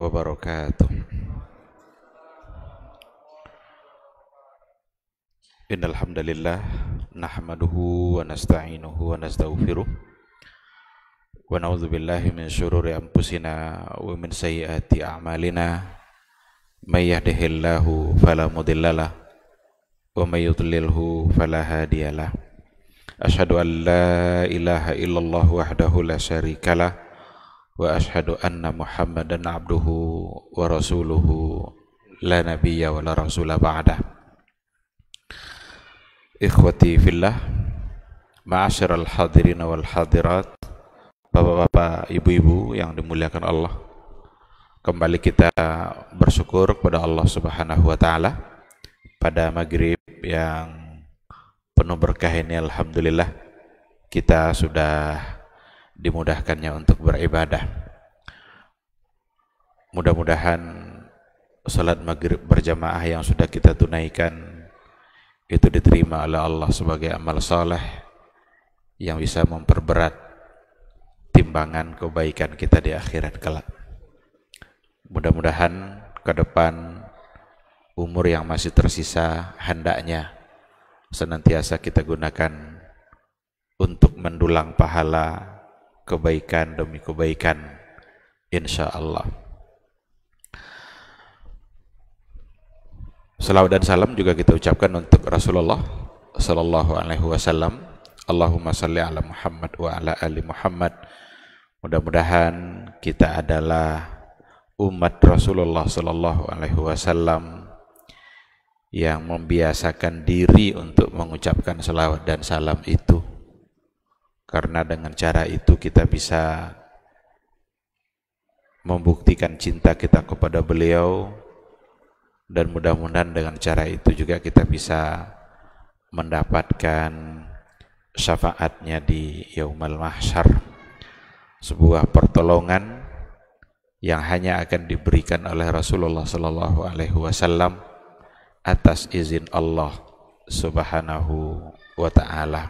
wabarakatuh. Innal hamdalillah nahmaduhu wa nasta'inuhu wa nastaghfiruh wa na'udzu billahi min syururi anfusina wa min sayyiati a'malina may yahdihillahu fala mudhillalah wa may yudlilhu fala hadiyalah. Asyhadu an la ilaha illallah wahdahu la syarikalah wa asyhadu anna Muhammadan abduhu wa rasuluhu la nabiyya wa la rasula ba'dah. Ikhwati fillah, ma'asyiral hadirin wal hadirat, bapak-bapak, ibu-ibu yang dimuliakan Allah. Kembali kita bersyukur kepada Allah Subhanahu wa taala pada maghrib yang penuh berkah ini. Alhamdulillah kita sudah dimudahkannya untuk beribadah. Mudah-mudahan salat maghrib berjamaah yang sudah kita tunaikan itu diterima oleh Allah sebagai amal saleh yang bisa memperberat timbangan kebaikan kita di akhirat kelak. Mudah-mudahan ke depan umur yang masih tersisa hendaknya senantiasa kita gunakan untuk mendulang pahala kebaikan demi kebaikan, insya Allah. Salawat dan salam juga kita ucapkan untuk Rasulullah Sallallahu Alaihi Wasallam. Allahumma salli ala Muhammad wa ala ali Muhammad. Mudah-mudahan kita adalah umat Rasulullah Sallallahu Alaihi Wasallam yang membiasakan diri untuk mengucapkan salawat dan salam itu, karena dengan cara itu kita bisa membuktikan cinta kita kepada beliau. Dan mudah-mudahan dengan cara itu juga kita bisa mendapatkan syafaatnya di Yaumul Mahsyar, sebuah pertolongan yang hanya akan diberikan oleh Rasulullah Sallallahu Alaihi Wasallam atas izin Allah Subhanahu wa ta'ala.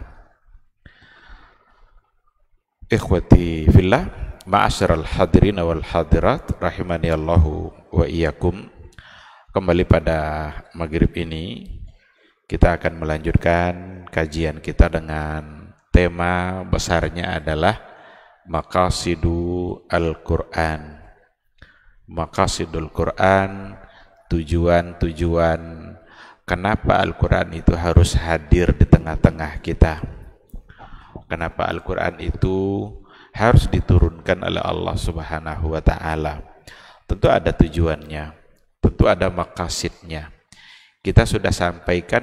Ikhwati fillah, ma'asyiral hadirin wal hadirat rahimani Allahu wa iyyakum. Kembali pada maghrib ini kita akan melanjutkan kajian kita dengan tema besarnya adalah Maqasidu Al-Quran. Maqasidul Quran, tujuan-tujuan kenapa Al-Quran itu harus hadir di tengah-tengah kita. Kenapa Al-Quran itu harus diturunkan oleh Allah Subhanahu wa ta'ala. Tentu ada tujuannya, tentu ada maqasidnya. Kita sudah sampaikan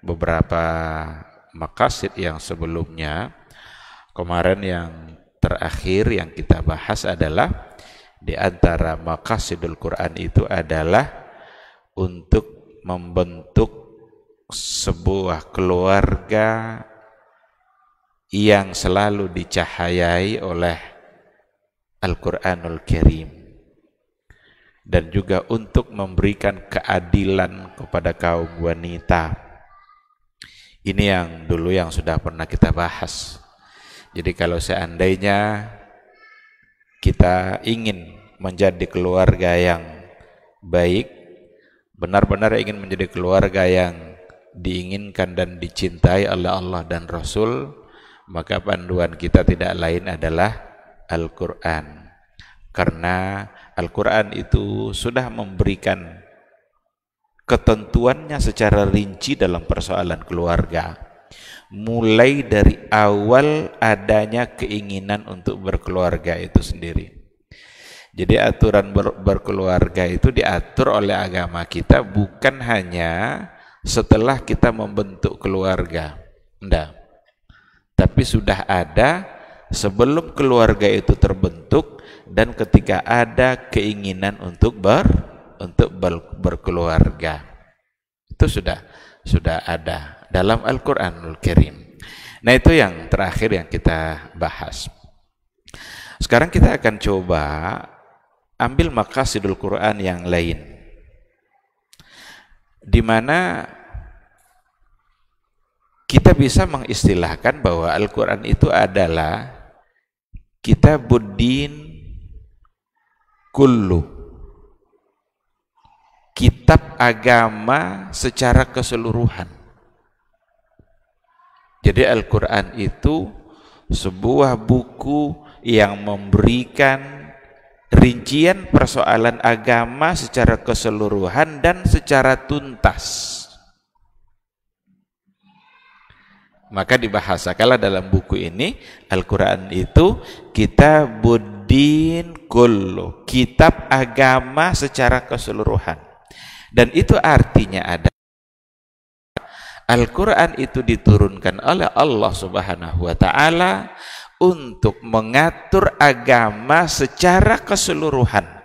beberapa maqasid yang sebelumnya. Kemarin yang terakhir yang kita bahas adalah di antara maqasidul Quran itu adalah untuk membentuk sebuah keluarga yang selalu dicahayai oleh Al-Quranul Karim, dan juga untuk memberikan keadilan kepada kaum wanita. Ini yang dulu yang sudah pernah kita bahas. Jadi kalau seandainya kita ingin menjadi keluarga yang baik, benar-benar ingin menjadi keluarga yang diinginkan dan dicintai oleh Allah dan Rasul, maka panduan kita tidak lain adalah Al-Quran. Karena Al-Quran itu sudah memberikan ketentuannya secara rinci dalam persoalan keluarga, mulai dari awal adanya keinginan untuk berkeluarga itu sendiri. Jadi aturan berkeluarga itu diatur oleh agama kita bukan hanya setelah kita membentuk keluarga, enggak, tapi sudah ada sebelum keluarga itu terbentuk dan ketika ada keinginan untuk berkeluarga. Itu sudah ada dalam Al-Quranul Karim. Nah, itu yang terakhir yang kita bahas. Sekarang kita akan coba ambil maqasidul Quran yang lain, di mana kita bisa mengistilahkan bahwa Al-Quran itu adalah kitabuddin kullu, kitab agama secara keseluruhan. Jadi Al-Quran itu sebuah buku yang memberikan rincian persoalan agama secara keseluruhan dan secara tuntas. Maka dibahasakanlah dalam buku ini, Al-Quran itu kitabuddin kullu, kitab agama secara keseluruhan. Dan itu artinya ada Al-Quran itu diturunkan oleh Allah Subhanahu wa Ta'ala untuk mengatur agama secara keseluruhan.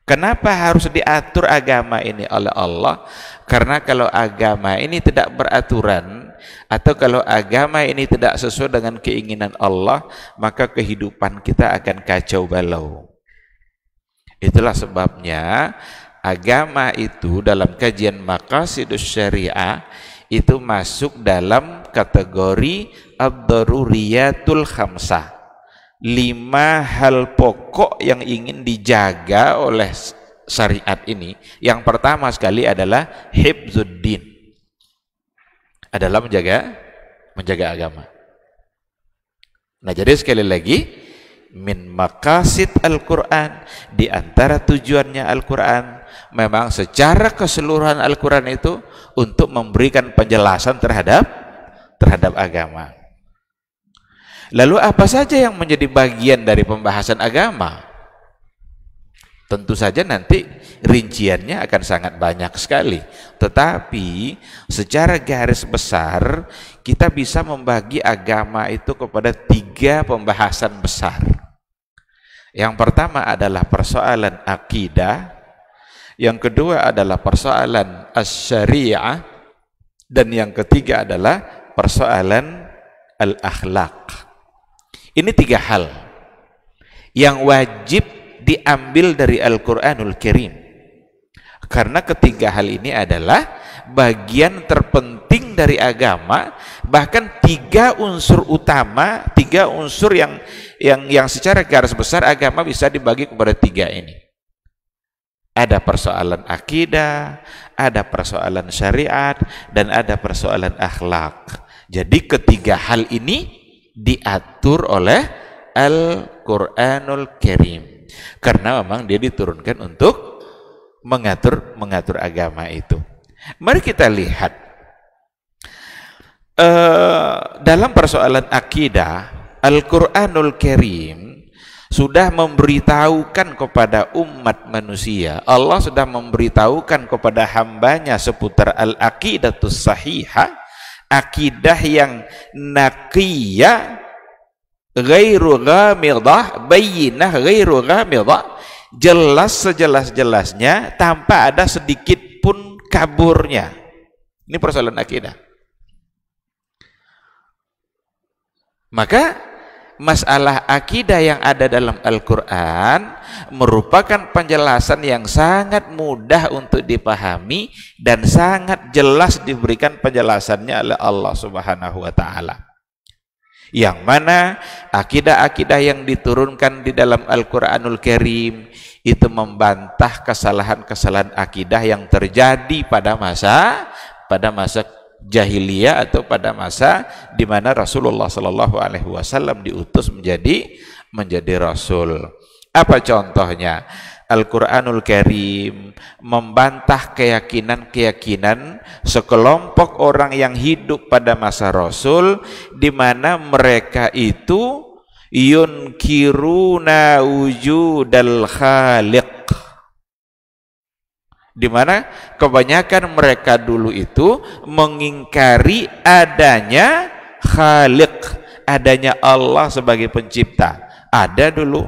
Kenapa harus diatur agama ini oleh Allah? Karena kalau agama ini tidak beraturan, atau kalau agama ini tidak sesuai dengan keinginan Allah, maka kehidupan kita akan kacau balau. Itulah sebabnya agama itu dalam kajian Maqasidus Syariah itu masuk dalam kategori ad-daruriyatul khamsah. 5 hal pokok yang ingin dijaga oleh syariat ini. Yang pertama sekali adalah hifzuddin, adalah menjaga agama. Nah, jadi sekali lagi, min maqasid Al-Quran, di antara tujuannya Al-Quran memang secara keseluruhan Al-Quran itu untuk memberikan penjelasan terhadap agama. Lalu apa saja yang menjadi bagian dari pembahasan agama? Tentu saja nanti rinciannya akan sangat banyak sekali. Tetapi secara garis besar kita bisa membagi agama itu kepada 3 pembahasan besar. Yang pertama adalah persoalan akidah, yang kedua adalah persoalan as-syariah, dan yang ketiga adalah persoalan al-akhlaq. Ini 3 hal yang wajib diambil dari Al-Quranul Karim, karena ketiga hal ini adalah bagian terpenting dari agama. Bahkan 3 unsur utama, 3 unsur yang secara garis besar agama bisa dibagi kepada 3 ini. Ada persoalan akidah, ada persoalan syariat, dan ada persoalan akhlak. Jadi ketiga hal ini diatur oleh Al-Quranul Karim, karena memang dia diturunkan untuk mengatur agama itu. Mari kita lihat dalam persoalan akidah, Al-Quranul Karim sudah memberitahukan kepada umat manusia, Allah sudah memberitahukan kepada hambanya seputar al-aqidatus sahihah, akidah yang naqiyah, ghairu ghamidah, bayyinah ghairu ghamidah, jelas sejelas-jelasnya tanpa ada sedikit pun kaburnya. Ini persoalan akidah. Maka masalah akidah yang ada dalam Al-Quran merupakan penjelasan yang sangat mudah untuk dipahami dan sangat jelas diberikan penjelasannya oleh Allah Subhanahu wa Ta'ala. Yang mana akidah-akidah yang diturunkan di dalam Al-Quranul Karim itu membantah kesalahan-kesalahan akidah yang terjadi pada masa jahiliyah, atau pada masa di mana Rasulullah Shallallahu Alaihi Wasallam diutus menjadi Rasul. Apa contohnya? Al-Quranul Karim membantah keyakinan-keyakinan sekelompok orang yang hidup pada masa Rasul, di mana mereka itu yunkiruna wujudal khaliq, di mana kebanyakan mereka dulu itu mengingkari adanya Khaliq, adanya Allah sebagai pencipta. Ada dulu.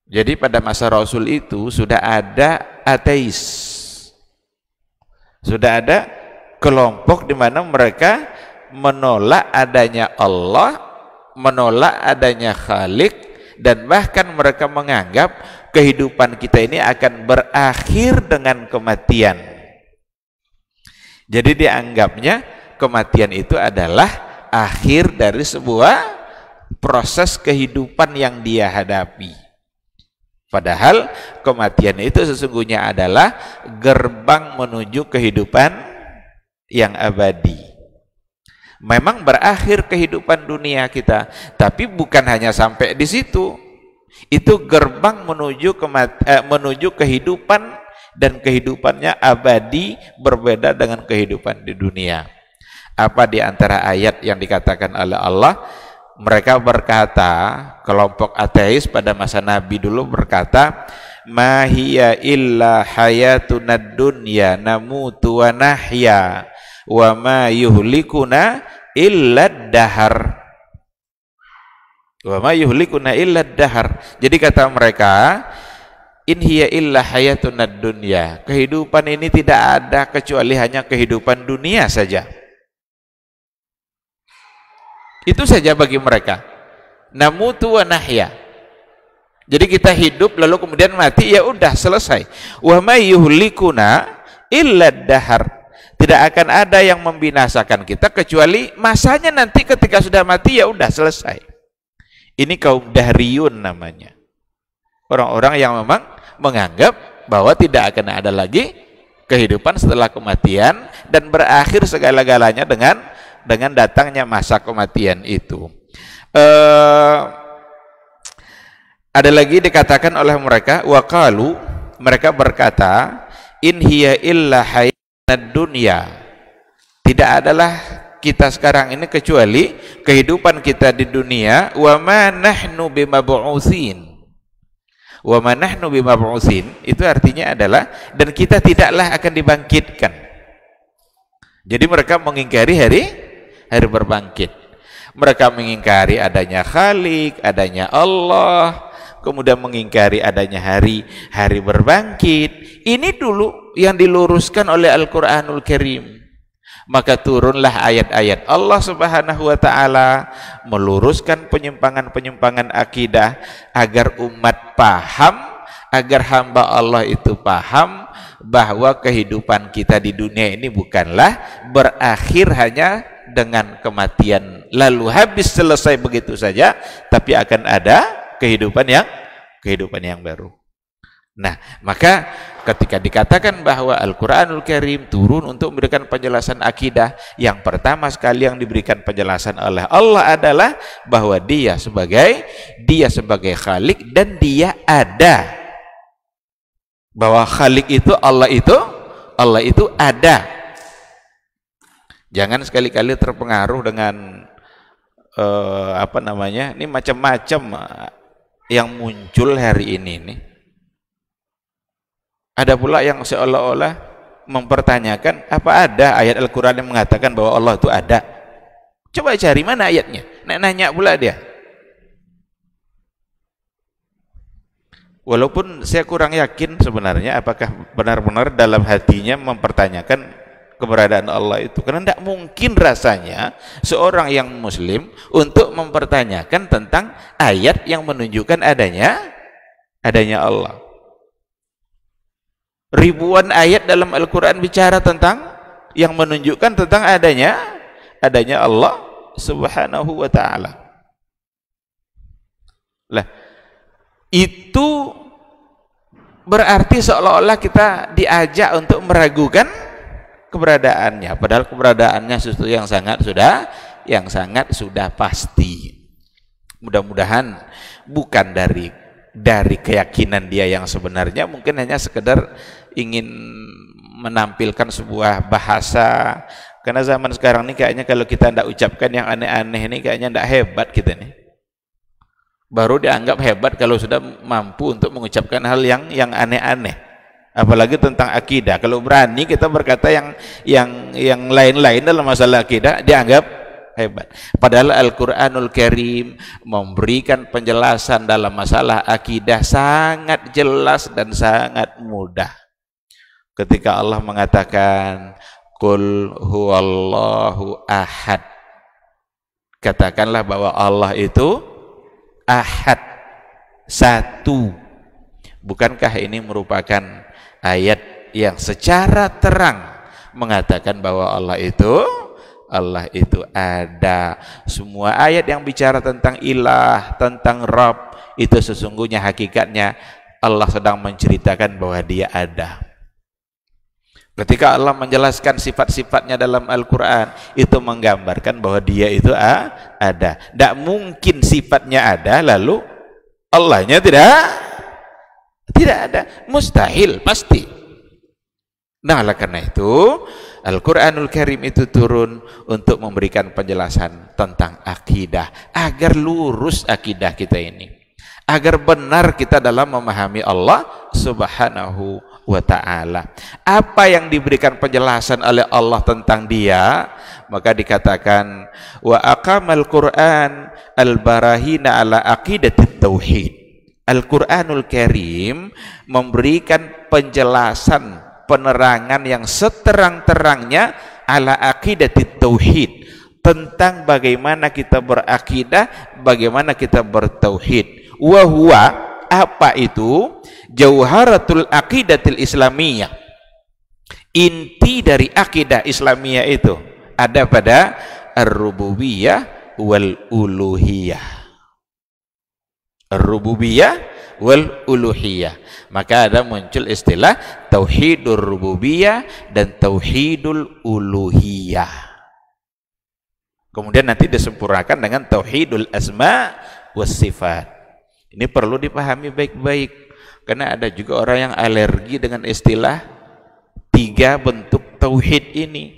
Jadi pada masa Rasul itu sudah ada ateis, sudah ada kelompok di mana mereka menolak adanya Allah, menolak adanya Khaliq, dan bahkan mereka menganggap kehidupan kita ini akan berakhir dengan kematian. Jadi dianggapnya kematian itu adalah akhir dari sebuah proses kehidupan yang dia hadapi. Padahal kematian itu sesungguhnya adalah gerbang menuju kehidupan yang abadi. Memang berakhir kehidupan dunia kita, tapi bukan hanya sampai di situ. Itu gerbang menuju kehidupan, dan kehidupannya abadi, berbeda dengan kehidupan di dunia. Apa di antara ayat yang dikatakan oleh Allah? Mereka berkata, kelompok ateis pada masa Nabi dulu berkata, ma hiya illa hayatunad dunya namutu wa nahya wa ma yuhlikuna illa dahar. Wa ma yuhlikuna illa dahar. Jadi kata mereka, in hiya illa hayatunad dunya. Kehidupan ini tidak ada kecuali hanya kehidupan dunia saja. Itu saja bagi mereka. Namutu wa nahya. Jadi kita hidup lalu kemudian mati, ya udah selesai. Wa may yuhlikuna illa dahar. Tidak akan ada yang membinasakan kita kecuali masanya nanti ketika sudah mati, ya udah selesai. Ini kaum dahriyun namanya. Orang-orang yang memang menganggap bahwa tidak akan ada lagi kehidupan setelah kematian dan berakhir segala-galanya dengan datangnya masa kematian itu. Ada lagi dikatakan oleh mereka, waqalu, mereka berkata, in hiya illa hayatud dunya. Tidak adalah kita sekarang ini kecuali kehidupan kita di dunia, wa ma nahnu bimab'utsin. Wa ma nahnu bimab'utsin itu artinya adalah dan kita tidaklah akan dibangkitkan. Jadi mereka mengingkari hari berbangkit. Mereka mengingkari adanya Khalik, adanya Allah, kemudian mengingkari adanya hari berbangkit. Ini dulu yang diluruskan oleh Al-Qur'anul Karim. Maka turunlah ayat-ayat Allah Subhanahu wa taala meluruskan penyimpangan-penyimpangan akidah agar umat paham, agar hamba Allah itu paham bahwa kehidupan kita di dunia ini bukanlah berakhir hanya dengan kematian lalu habis selesai begitu saja, tapi akan ada kehidupan yang baru. Nah, maka ketika dikatakan bahwa Al-Qur'anul Karim turun untuk memberikan penjelasan akidah, yang pertama sekali yang diberikan penjelasan oleh Allah adalah bahwa dia sebagai Khalik dan dia ada. Bahwa Khalik itu Allah itu ada. Jangan sekali-kali terpengaruh dengan ini macam-macam yang muncul hari ini nih. Ada pula yang seolah-olah mempertanyakan apa ada ayat Al-Quran yang mengatakan bahwa Allah itu ada. Coba cari mana ayatnya. Nanya pula dia. Walaupun saya kurang yakin sebenarnya apakah benar-benar dalam hatinya mempertanyakan keberadaan Allah itu. Karena tidak mungkin rasanya seorang yang muslim untuk mempertanyakan tentang ayat yang menunjukkan adanya Allah. Ribuan ayat dalam Al-Quran bicara tentang yang menunjukkan tentang adanya Allah Subhanahu wa ta'ala. Lah, itu berarti seolah-olah kita diajak untuk meragukan keberadaannya, padahal keberadaannya sesuatu yang sangat sudah pasti. Mudah-mudahan bukan dari keyakinan dia yang sebenarnya, mungkin hanya sekedar ingin menampilkan sebuah bahasa. Karena zaman sekarang ini kayaknya kalau kita tidak ucapkan yang aneh-aneh ini kayaknya tidak hebat kita nih. Baru dianggap hebat kalau sudah mampu untuk mengucapkan hal yang aneh-aneh. Apalagi tentang akidah. Kalau berani kita berkata yang lain-lain dalam masalah akidah dianggap hebat. Padahal Al-Qur'anul Karim memberikan penjelasan dalam masalah akidah sangat jelas dan sangat mudah. Ketika Allah mengatakan Qul huwallahu ahad, katakanlah bahwa Allah itu ahad, satu. Bukankah ini merupakan ayat yang secara terang mengatakan bahwa Allah itu ada. Semua ayat yang bicara tentang ilah, tentang Rabb, itu sesungguhnya hakikatnya Allah sedang menceritakan bahwa dia ada. Ketika Allah menjelaskan sifat-sifatnya dalam Al-Quran, itu menggambarkan bahwa dia itu ada. Tidak mungkin sifatnya ada lalu Allahnya tidak ada. Mustahil, pasti. Nah, oleh karena itu Al-Quranul Karim itu turun untuk memberikan penjelasan tentang akidah, agar lurus akidah kita ini, agar benar kita dalam memahami Allah Subhanahu wa ta'ala. Apa yang diberikan penjelasan oleh Allah tentang dia, maka dikatakan wa aqamal Qur'an al-barahina ala aqidatit tauhid. Al-Quranul Karim memberikan penjelasan, penerangan yang seterang-terangnya ala aqidatit tauhid, tentang bagaimana kita berakidah, bagaimana kita bertauhid. Wa huwa, apa itu? Jauharatul aqidatil islamiyah. Inti dari akidah Islamiyah itu ada pada ar-rububiyah wal uluhiyah. Ar-rububiyah wal uluhiyah. Maka ada muncul istilah tauhidur rububiyah dan tauhidul uluhiyah. Kemudian nanti disempurnakan dengan tauhidul asma was sifat. Ini perlu dipahami baik-baik, karena ada juga orang yang alergi dengan istilah 3 bentuk tauhid ini.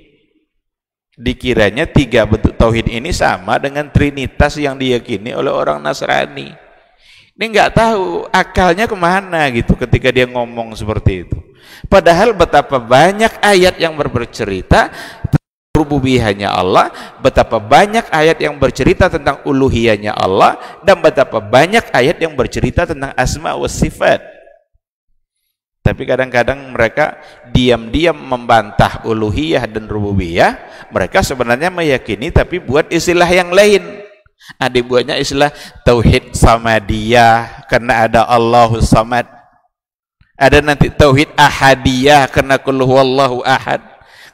Dikiranya 3 bentuk tauhid ini sama dengan trinitas yang diyakini oleh orang Nasrani. Ini nggak tahu akalnya kemana gitu ketika dia ngomong seperti itu. Padahal betapa banyak ayat yang bercerita rububiyahnya Allah, betapa banyak ayat yang bercerita tentang uluhiyahnya Allah, dan betapa banyak ayat yang bercerita tentang asma wa sifat. Tapi kadang-kadang mereka diam-diam membantah uluhiyah dan rububiyah. Mereka sebenarnya meyakini tapi buat istilah yang lain. Dibuatnya istilah tauhid samadiyah karena ada Allahus samad. Ada nanti tauhid ahadiyah karena qul huwallahu ahad.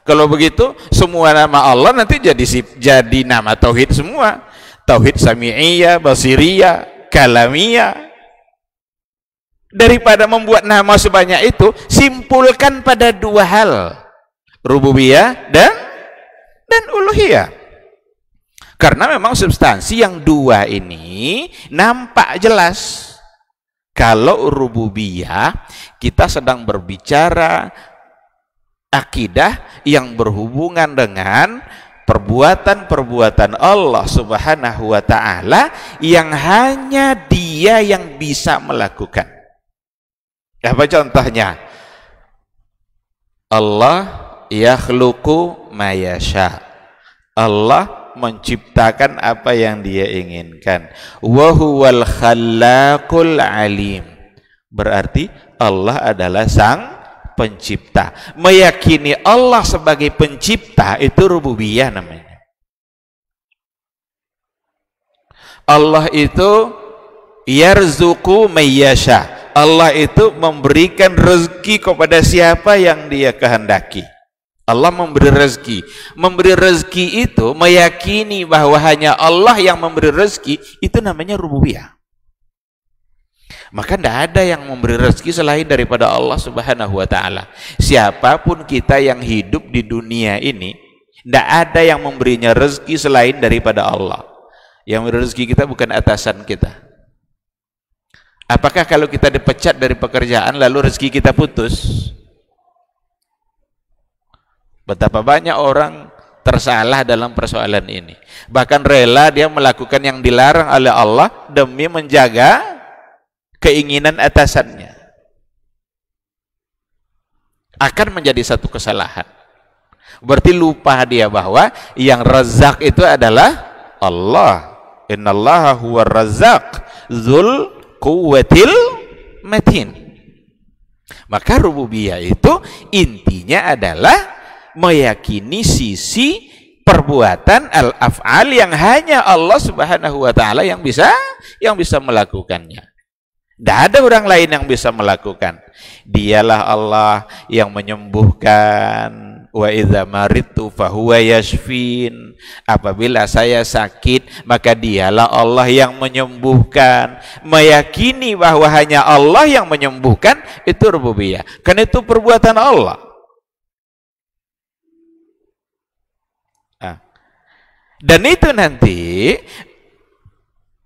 Kalau begitu semua nama Allah nanti jadi nama tauhid semua. Tauhid sami'iyah, basiriyah, kalamiyah. Daripada membuat nama sebanyak itu, simpulkan pada 2 hal. Rububiyah dan uluhiyah. Karena memang substansi yang 2 ini nampak jelas. Kalau rububiyah, kita sedang berbicara akidah yang berhubungan dengan perbuatan-perbuatan Allah Subhanahu wa ta'ala yang hanya Dia yang bisa melakukan. Apa contohnya? Allah yakhluqu ma yasha. Allah menciptakan apa yang Dia inginkan. Wa huwal khallaqul alim. Berarti Allah adalah Sang Pencipta. Meyakini Allah sebagai pencipta itu rububiyah namanya. Allah itu yarzuqu mayyasha. Allah itu memberikan rezeki kepada siapa yang Dia kehendaki. Allah memberi rezeki. Memberi rezeki itu meyakini bahwa hanya Allah yang memberi rezeki, itu namanya rububiyah. Maka tidak ada yang memberi rezeki selain daripada Allah Subhanahu wa ta'ala. Siapapun kita yang hidup di dunia ini, tidak ada yang memberinya rezeki selain daripada Allah. Yang memberi rezeki kita bukan atasan kita. Apakah kalau kita dipecat dari pekerjaan lalu rezeki kita putus? Betapa banyak orang tersalah dalam persoalan ini. Bahkan rela dia melakukan yang dilarang oleh Allah demi menjaga keinginan atasannya. Akan menjadi satu kesalahan. Berarti lupa dia bahwa yang razak itu adalah Allah. Innallaha huwar razzaq dzul quwwatil matin. Maka rububiyah itu intinya adalah meyakini sisi perbuatan al-af'al yang hanya Allah Subhanahu wa ta'ala yang bisa melakukannya. Tidak ada orang lain yang bisa melakukan. Dialah Allah yang menyembuhkan, wa idza maridtu fahuwa yashfin. Apabila saya sakit, maka dialah Allah yang menyembuhkan. Meyakini bahwa hanya Allah yang menyembuhkan itu rububiyah, karena itu perbuatan Allah. Dan itu nanti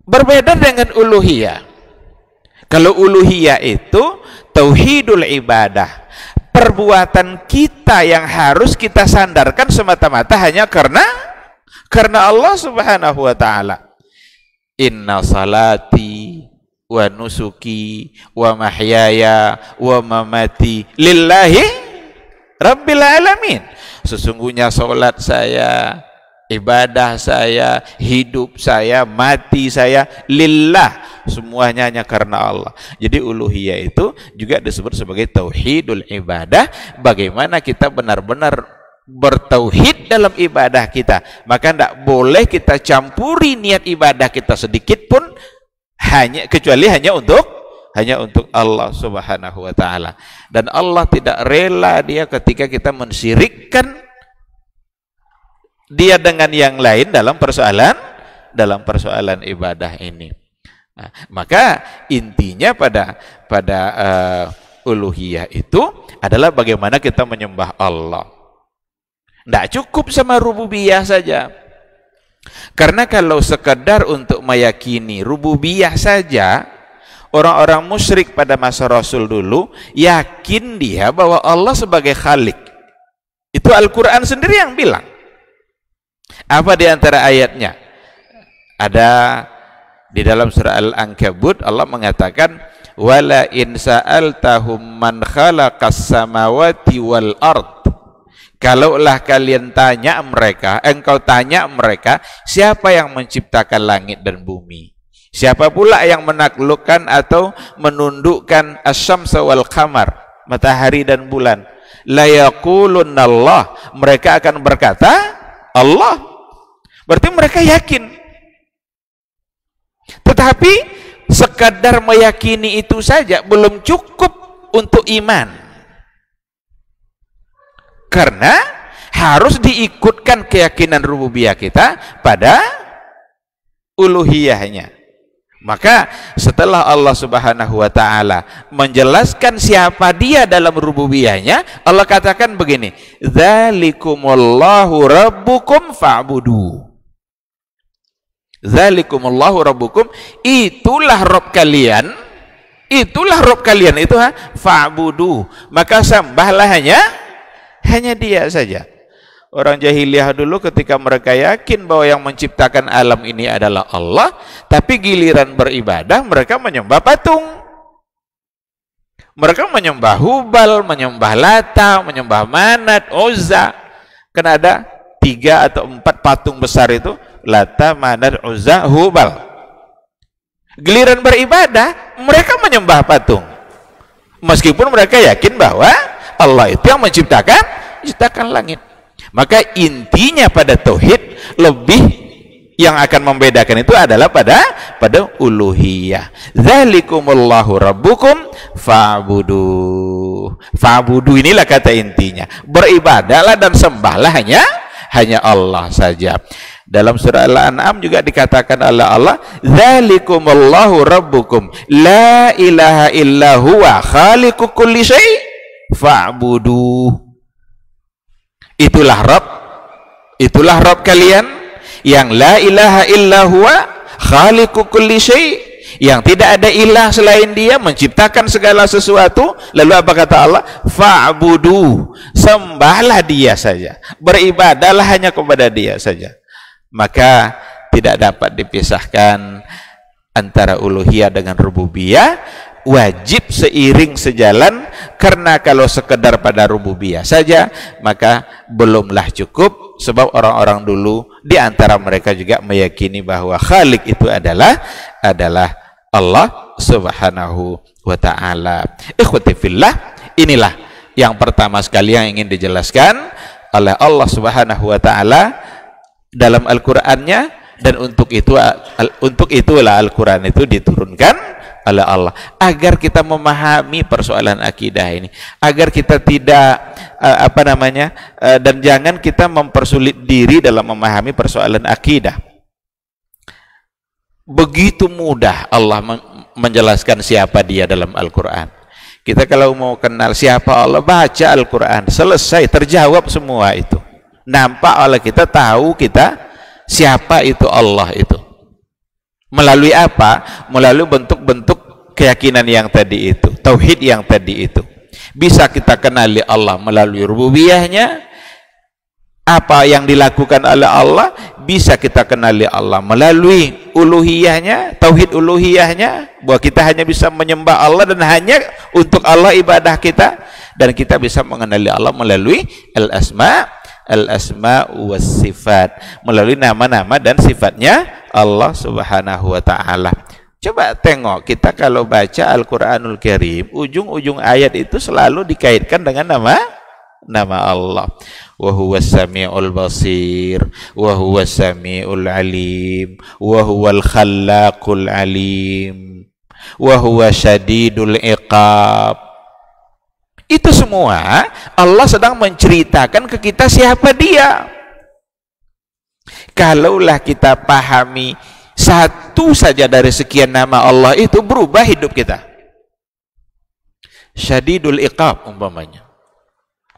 berbeda dengan uluhiyah. Kalau uluhiyah itu tauhidul ibadah, perbuatan kita yang harus kita sandarkan semata-mata hanya karena Allah Subhanahu wa taala. Inna salati wa nusuki wa mahyaya wa mamati lillahi rabbil alamin. Sesungguhnya salat saya, ibadah saya, hidup saya, mati saya lillah, semuanya hanya karena Allah. Jadi uluhiyah itu juga disebut sebagai tauhidul ibadah, bagaimana kita benar-benar bertauhid dalam ibadah kita. Maka tidak boleh kita campuri niat ibadah kita sedikit pun, kecuali hanya untuk Allah Subhanahu wa taala. Dan Allah tidak rela dia ketika kita mensyirikkan dia dengan yang lain dalam persoalan ibadah ini. Nah, maka intinya pada uluhiyah itu adalah bagaimana kita menyembah Allah. Tidak cukup sama rububiyah saja. Karena kalau sekedar untuk meyakini rububiyah saja, orang-orang musyrik pada masa Rasul dulu yakin dia bahwa Allah sebagai Khalik. Itu Al-Quran sendiri yang bilang. Apa di antara ayatnya? Ada di dalam surah Al-Ankabut, Allah mengatakan wala in sa'altahum man khalaqas samawati wal ard. Kalaulah kalian tanya mereka, engkau tanya mereka, siapa yang menciptakan langit dan bumi? Siapa pula yang menaklukkan atau menundukkan asy-syamsa wal qamar, matahari dan bulan? La yaqulunna Allah. Mereka akan berkata Allah. Berarti mereka yakin. Tetapi sekadar meyakini itu saja belum cukup untuk iman. Karena harus diikutkan keyakinan rububiyah kita pada uluhiyahnya. Maka setelah Allah Subhanahu wa taala menjelaskan siapa dia dalam rububiyahnya, Allah katakan begini, dzalikumullahu rabbukum fa'budu. Dzalikumullahu rabbukum, itulah Rabb kalian, itu fa'budu, maka sembahlah hanya dia saja. Orang jahiliyah dulu ketika mereka yakin bahwa yang menciptakan alam ini adalah Allah, tapi giliran beribadah mereka menyembah patung. Mereka menyembah Hubal, menyembah Lata, menyembah Manat, Uzza. Kan ada 3 atau 4 patung besar itu, Lata, Manat, Uzza, Hubal. Giliran beribadah mereka menyembah patung, meskipun mereka yakin bahwa Allah itu yang menciptakan langit. Maka intinya pada tauhid lebih yang akan membedakan itu adalah pada uluhiyah. Dzalikumullahu rabbukum fa'budu. Fa'budu inilah kata intinya. Beribadahlah dan sembahlah hanya Allah saja. Dalam surah Al-An'am juga dikatakan oleh Allah, dzalikumullahu rabbukum la ilaha illa huwa khaliqu kulli syai' fa'budu. Itulah Rabb kalian yang la ilaha illa huwa khaliqu kulli syai', yang tidak ada ilah selain dia, menciptakan segala sesuatu. Lalu apa kata Allah? Fa'budu, sembahlah dia saja, beribadahlah hanya kepada dia saja. Maka tidak dapat dipisahkan antara uluhiyah dengan rububiyah, wajib seiring sejalan. Karena kalau sekedar pada rububiyah saja maka belumlah cukup, sebab orang-orang dulu di antara mereka juga meyakini bahwa Khalik itu adalah Allah Subhanahu wa taala. Ikhwati fillah, inilah yang pertama sekali yang ingin dijelaskan oleh Allah Subhanahu wa taala dalam Al-Qur'annya, dan untuk itulah Al-Qur'an itu diturunkan oleh Allah, agar kita memahami persoalan akidah ini, agar kita tidak dan jangan kita mempersulit diri dalam memahami persoalan akidah. Begitu mudah Allah menjelaskan siapa Dia dalam Al-Quran. Kita kalau mau kenal siapa Allah, baca Al-Quran, selesai, terjawab semua itu. Nampak oleh kita, tahu kita siapa itu Allah itu. Melalui apa? Melalui bentuk-bentuk keyakinan yang tadi itu, tauhid yang tadi itu. Bisa kita kenali Allah melalui rububiyahnya, apa yang dilakukan oleh Allah. Bisa kita kenali Allah melalui uluhiyahnya, tauhid uluhiyahnya, bahwa kita hanya bisa menyembah Allah dan hanya untuk Allah ibadah kita. Dan kita bisa mengenali Allah melalui al-asma was sifat, melalui nama-nama dan sifatnya Allah Subhanahu wa ta'ala. Coba tengok, kita kalau baca Al-Quranul Karim, ujung-ujung ayat itu selalu dikaitkan dengan nama Allah. Wa huwas samiul basir, wa huwas samiul alim, wa huwal khallaqul alim, wa huwa syadidul iqab. Itu semua Allah sedang menceritakan ke kita siapa Dia. Kalaulah kita pahami satu saja dari sekian nama Allah itu, berubah hidup kita. Syadidul iqab umpamanya.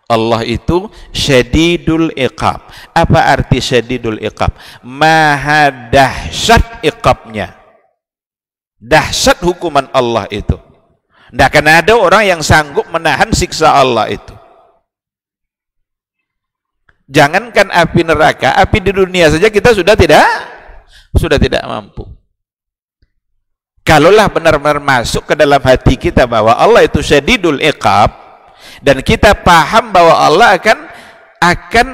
Allah itu syadidul iqab. Apa arti syadidul iqab? Maha dahsyat iqabnya. Dahsyat hukuman Allah itu. Tidak akan ada orang yang sanggup menahan siksa Allah itu. Jangankan api neraka, api di dunia saja kita sudah tidak mampu. Kalaulah benar-benar masuk ke dalam hati kita bahwa Allah itu syadidul iqab, dan kita paham bahwa Allah akan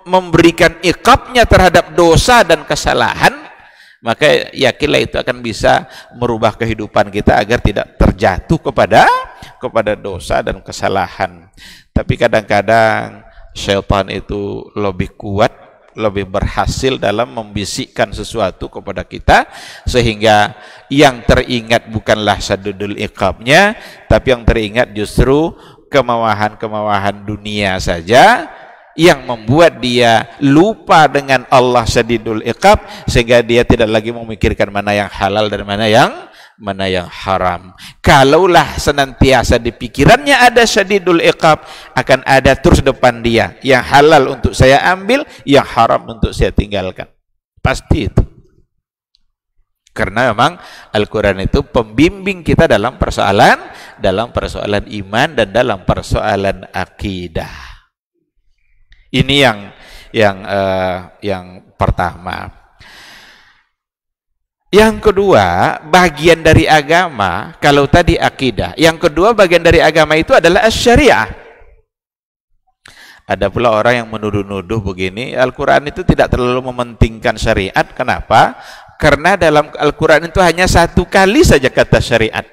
memberikan iqabnya terhadap dosa dan kesalahan, maka yakinlah itu akan bisa merubah kehidupan kita agar tidak terjatuh kepada dosa dan kesalahan. Tapi kadang-kadang syaitan itu lebih kuat, lebih berhasil dalam membisikkan sesuatu kepada kita, sehingga yang teringat bukanlah syadidul iqabnya, tapi yang teringat justru kemawahan-kemawahan dunia saja, yang membuat dia lupa dengan Allah syadidul iqab, sehingga dia tidak lagi memikirkan mana yang halal dan mana yang haram. Kalaulah senantiasa di pikirannya ada syadidul iqab, akan ada terus depan dia yang halal untuk saya ambil, yang haram untuk saya tinggalkan. Pasti itu. Karena memang Al-Quran itu pembimbing kita dalam persoalan iman dan dalam persoalan akidah. Ini yang pertama. Yang kedua, bagian dari agama. Kalau tadi akidah, yang kedua bagian dari agama itu adalah syariah. Ada pula orang yang menuduh-nuduh begini, Al-Quran itu tidak terlalu mementingkan syariat. Kenapa? Karena dalam Al-Quran itu hanya satu kali saja kata syariat.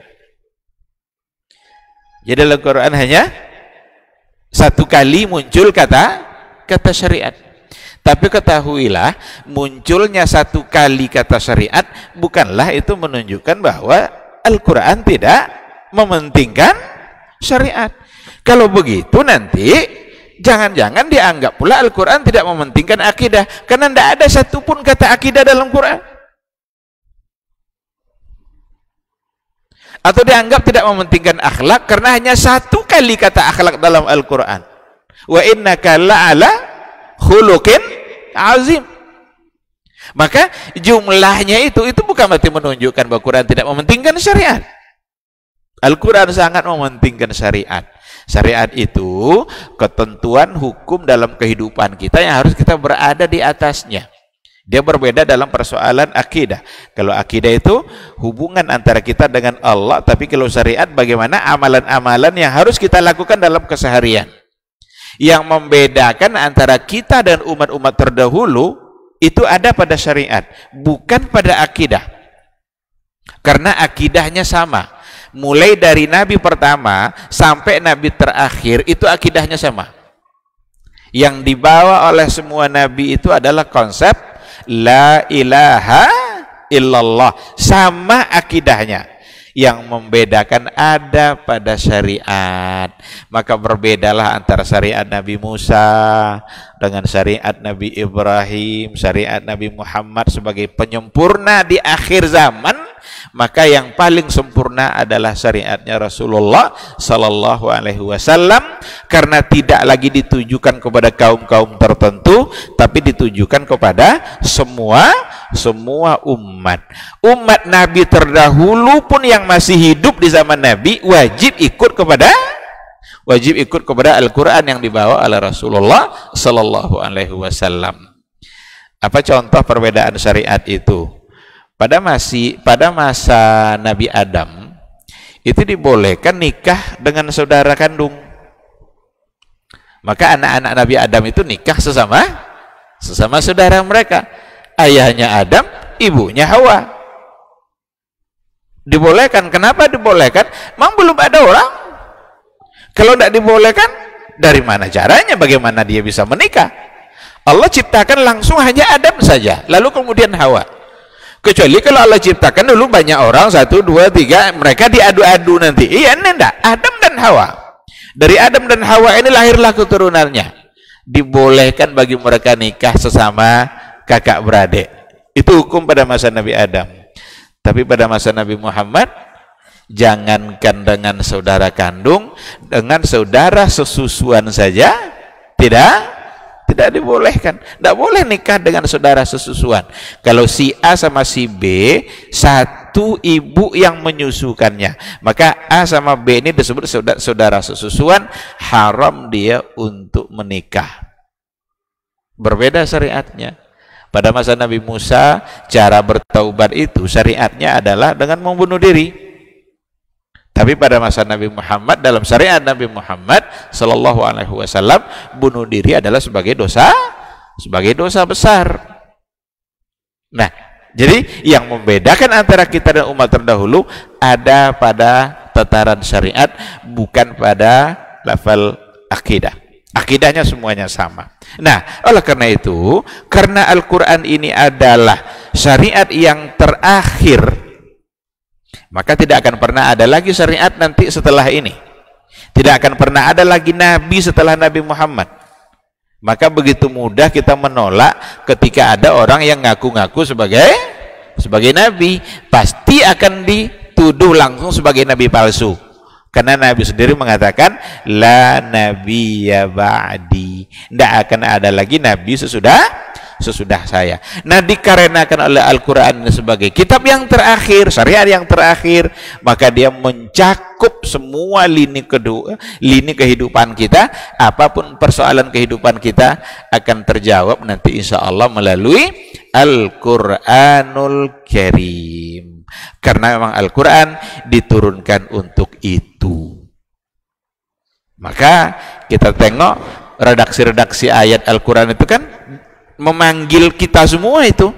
Jadi dalam Al-Quran hanya satu kali muncul kata syariat. Tapi ketahuilah, munculnya satu kali kata syariat bukanlah itu menunjukkan bahwa Al-Quran tidak mementingkan syariat. Kalau begitu nanti jangan-jangan dianggap pula Al-Quran tidak mementingkan akidah, karena tidak ada satupun kata akidah dalam Quran. Atau dianggap tidak mementingkan akhlak karena hanya satu kali kata akhlak dalam Al-Quran. Wa innaka la'ala khuluqin azim. Maka jumlahnya itu bukan berarti menunjukkan bahwa Quran tidak mementingkan syariat. Al-Quran sangat mementingkan syariat. Syariat itu ketentuan hukum dalam kehidupan kita yang harus kita berada di atasnya. Dia berbeda dalam persoalan akidah. Kalau akidah itu hubungan antara kita dengan Allah, tapi kalau syariat bagaimana amalan-amalan yang harus kita lakukan dalam keseharian. Yang membedakan antara kita dan umat-umat terdahulu itu ada pada syariat, bukan pada akidah. Karena akidahnya sama. Mulai dari Nabi pertama sampai Nabi terakhir itu akidahnya sama. Yang dibawa oleh semua Nabi itu adalah konsep La ilaha illallah. Sama akidahnya. Yang membedakan ada pada syariat. Maka berbedalah antara syariat Nabi Musa dengan syariat Nabi Ibrahim, syariat Nabi Muhammad sebagai penyempurna di akhir zaman. Maka yang paling sempurna adalah syariatnya Rasulullah Sallallahu Alaihi Wasallam, karena tidak lagi ditujukan kepada kaum-kaum tertentu, tapi ditujukan kepada semua umat. Umat Nabi terdahulu pun yang masih hidup di zaman Nabi wajib ikut kepada Al-Quran yang dibawa oleh Rasulullah Sallallahu Alaihi Wasallam. Apa contoh perbedaan syariat itu? Pada masa Nabi Adam itu dibolehkan nikah dengan saudara kandung. Maka anak-anak Nabi Adam itu nikah sesama saudara mereka. Ayahnya Adam, ibunya Hawa. Dibolehkan. Kenapa dibolehkan? Memang belum ada orang. Kalau tidak dibolehkan, dari mana caranya? Bagaimana dia bisa menikah? Allah ciptakan langsung hanya Adam saja, lalu kemudian Hawa. Kecuali kalau Allah ciptakan dulu banyak orang, 1, 2, 3, mereka diadu-adu nanti. Iya, ini enggak. Adam dan Hawa. Dari Adam dan Hawa ini lahirlah keturunannya. Dibolehkan bagi mereka nikah sesama kakak beradik. Itu hukum pada masa Nabi Adam. Tapi pada masa Nabi Muhammad, jangankan dengan saudara kandung, dengan saudara sesusuan saja tidak dibolehkan. Tidak boleh nikah dengan saudara sesusuan. Kalau si A sama si B, satu ibu yang menyusukannya, maka A sama B ini disebut saudara sesusuan, haram dia untuk menikah. Berbeda syariatnya. Pada masa Nabi Musa, cara bertaubat itu syariatnya adalah dengan membunuh diri. Tapi pada masa Nabi Muhammad, dalam syariat Nabi Muhammad Sallallahu Alaihi Wasallam, bunuh diri adalah sebagai dosa besar. Nah, jadi yang membedakan antara kita dan umat terdahulu ada pada tataran syariat, bukan pada level akidah. Akidahnya semuanya sama. Nah, oleh karena itu, karena Al-Quran ini adalah syariat yang terakhir, maka tidak akan pernah ada lagi syariat nanti setelah ini. Tidak akan pernah ada lagi Nabi setelah Nabi Muhammad. Maka begitu mudah kita menolak ketika ada orang yang ngaku-ngaku sebagai Nabi. Pasti akan dituduh langsung sebagai Nabi palsu. Karena Nabi sendiri mengatakan, la nabiyya ba'di. Tidak akan ada lagi Nabi sesudah saya. Nah, dikarenakan oleh Al-Quran sebagai kitab yang terakhir, syariat yang terakhir, maka dia mencakup semua lini kehidupan kita. Apapun persoalan kehidupan kita akan terjawab nanti insya Allah melalui Al-Quranul Karim. Karena memang Al-Quran diturunkan untuk itu. Maka kita tengok redaksi-redaksi ayat Al-Quran itu kan memanggil kita semua itu.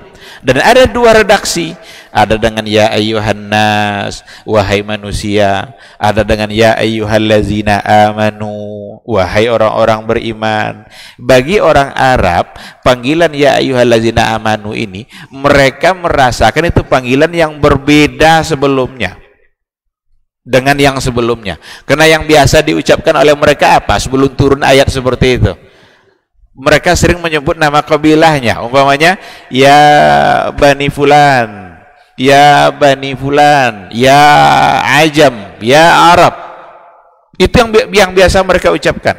Dan ada 2 redaksi, ada dengan ya ayyuhan nas, wahai manusia, ada dengan ya ayyuhallazina amanu, wahai orang-orang beriman. Bagi orang Arab, panggilan ya ayyuhallazina amanu ini, mereka merasakan itu panggilan yang berbeda sebelumnya dengan yang sebelumnya. Karena yang biasa diucapkan oleh mereka apa sebelum turun ayat seperti itu? Mereka sering menyebut nama kabilahnya, umpamanya ya Bani Fulan, ya Bani Fulan, ya Ajam, ya Arab. Itu yang biasa mereka ucapkan.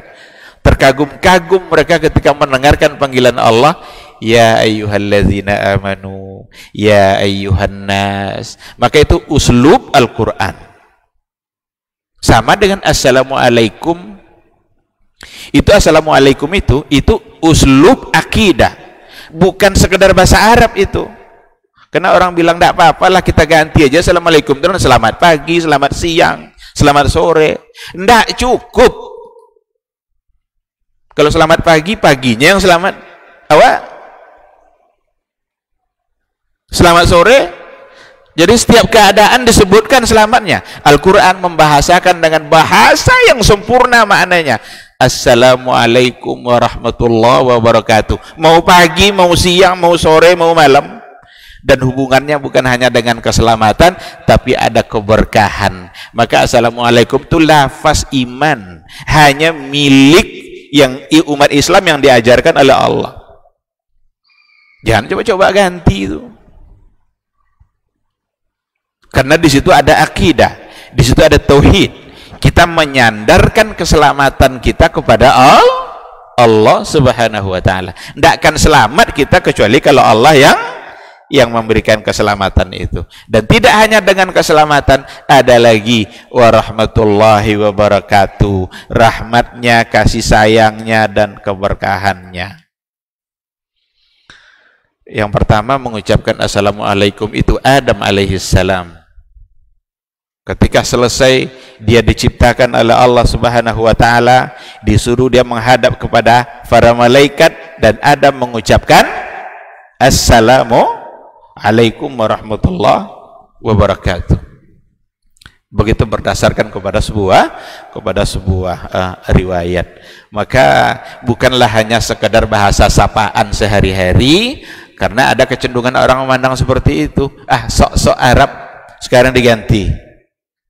Terkagum-kagum mereka ketika mendengarkan panggilan Allah, ya ayyuhallazina amanu, ya ayyuhan nas. Maka itu uslub Al-Quran. Sama dengan assalamualaikum. Itu assalamualaikum itu uslub akidah, bukan sekedar bahasa Arab itu. Karena orang bilang tidak apa-apalah kita ganti aja assalamualaikum, terus selamat pagi, selamat siang, selamat sore. Tidak cukup. Kalau selamat pagi, paginya yang selamat selamat sore. Jadi setiap keadaan disebutkan selamatnya. Al-Quran membahasakan dengan bahasa yang sempurna maknanya. Assalamualaikum warahmatullahi wabarakatuh. Mau pagi, mau siang, mau sore, mau malam. dan hubungannya bukan hanya dengan keselamatan tapi ada keberkahan. Maka assalamualaikum itu lafaz iman, hanya milik yang umat Islam yang diajarkan oleh Allah. Jangan coba-coba ganti itu. Karena di situ ada akidah, di situ ada tauhid. Kita menyandarkan keselamatan kita kepada Allah Subhanahu wa taala. Tidak akan selamat kita kecuali kalau Allah yang memberikan keselamatan itu. Dan tidak hanya dengan keselamatan, ada lagi warahmatullahi wabarakatuh, rahmatnya, kasih sayangnya dan keberkahannya. Yang pertama mengucapkan assalamualaikum itu Adam alaihissalam. Ketika selesai dia diciptakan oleh Allah Subhanahu wa taala, disuruh dia menghadap kepada para malaikat dan Adam mengucapkan assalamu alaikum warahmatullahi wabarakatuh. Begitu berdasarkan kepada sebuah riwayat. Maka bukanlah hanya sekedar bahasa sapaan sehari-hari, karena ada kecenderungan orang memandang seperti itu. Sok-sok Arab sekarang diganti.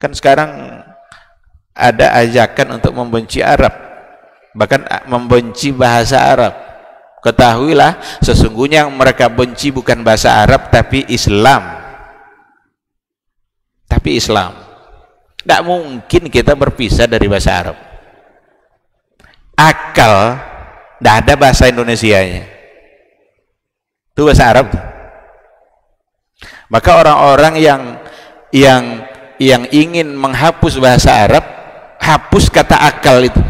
Kan sekarang ada ajakan untuk membenci Arab, bahkan membenci bahasa Arab. Ketahuilah, sesungguhnya yang mereka benci bukan bahasa Arab tapi Islam. Tapi Islam. Tidak mungkin kita berpisah dari bahasa Arab. Akal, tidak ada bahasa Indonesianya. Itu bahasa Arab. Maka orang-orang yang ingin menghapus bahasa Arab, hapus kata akal itu